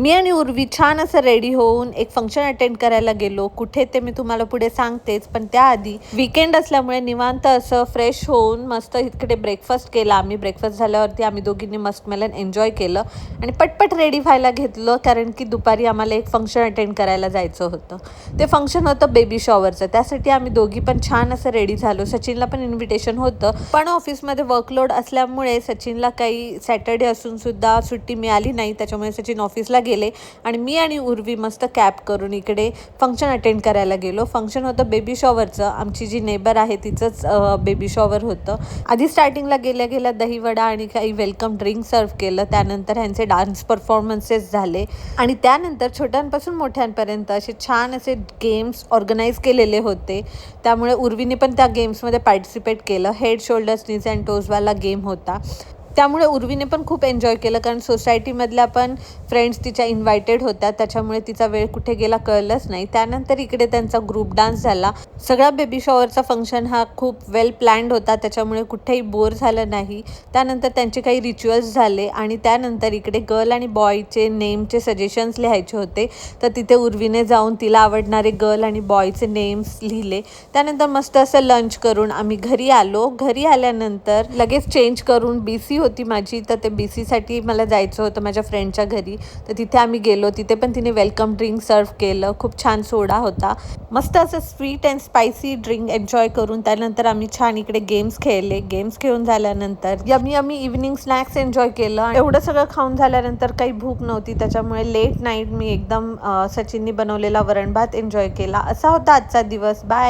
मी आणि उर्वी छान असं रेडी होऊन एक फंक्शन अटेंड करायला गेलो. कुठे ते मी तुम्हाला पुढे सांगतेच, पण त्याआधी वीकेंड असल्यामुळे निवांत असं फ्रेश होऊन मस्त इकडे ब्रेकफास्ट केला आम्ही. ब्रेकफास्ट झाल्यावरती आम्ही दोघींनी मस्कमेलन एन्जॉय केलं आणि पटपट रेडी व्हायला घेतलं, कारण की दुपारी आम्हाला एक फंक्शन अटेंड करायला जायचं होतं. ते फंक्शन होतं बेबी शॉवरचं. त्यासाठी आम्ही दोघी पण छान असं रेडी झालो. सचिनला पण इन्व्हिटेशन होतं, पण ऑफिसमध्ये वर्कलोड असल्यामुळे सचिनला काही सॅटर्डे असून सुद्धा सुट्टी मिळाली नाही. त्याच्यामुळे सचिन ऑफिसला गेले आणि मी आणि उर्वी मस्त कॅब करून इकडे फंक्शन अटेंड करायला गेलो. फंक्शन होतं बेबी शॉवरचं. आमची जी नेबर आहे तिचंच बेबी शॉवर होतं. आधी स्टार्टिंगला गेल्या गेल्या दहीवडा आणि काही वेलकम ड्रिंक सर्व केलं. त्यानंतर ह्यांचे डान्स परफॉर्मन्सेस झाले आणि त्यानंतर छोट्यांपासून मोठ्यांपर्यंत असे छान असे गेम्स ऑर्गनाईज केलेले होते. त्यामुळे उर्वीने पण त्या गेम्समध्ये पार्टिसिपेट केलं. हेड शोल्डर्स नीज अँड टोजवाला गेम होता. त्यामुळे उर्वीने पण खूप एन्जॉय केलं, कारण सोसायटीमधल्या पण फ्रेंड्स तिच्या इन्व्हायटेड होत्या. त्याच्यामुळे तिचा वेळ कुठे गेला कळलंच नाही. त्यानंतर इकडे त्यांचा ग्रुप डान्स झाला. सगळा बेबी शॉवरचा फंक्शन हा खूप वेल प्लॅन्ड होता, त्याच्यामुळे कुठेही बोर झालं नाही. त्यानंतर त्यांचे काही रिच्युअल्स झाले आणि त्यानंतर इकडे गर्ल आणि बॉयचे नेमचे सजेशन्स लिहायचे होते. तर तिथे उर्वीने जाऊन तिला आवडणारे गर्ल आणि बॉयचे नेम्स लिहिले. त्यानंतर मस्त असं लंच करून आम्ही घरी आलो. घरी आल्यानंतर लगेच चेंज करून BC होती माझी, तर ते BCसाठी मला जायचं होतं माझ्या फ्रेंडच्या घरी. तर तिथे आम्ही गेलो. तिथे पण तिने वेलकम ड्रिंक सर्व केलं. खूप छान सोडा होता. मस्त असं sweet and spicy drink enjoy करून त्यानंतर आम्ही छान इकडे गेम्स खेळले. गेम्स खेळून झाल्यानंतर आम्ही इव्हिनिंग स्नॅक्स एन्जॉय केलं. एवढं सगळं खाऊन झाल्यानंतर काही भूक नव्हती, त्याच्यामुळे लेट नाईट मी एकदम सचिननी बनवलेला वरण भात एन्जॉय केला. असा होता आजचा दिवस. बाय.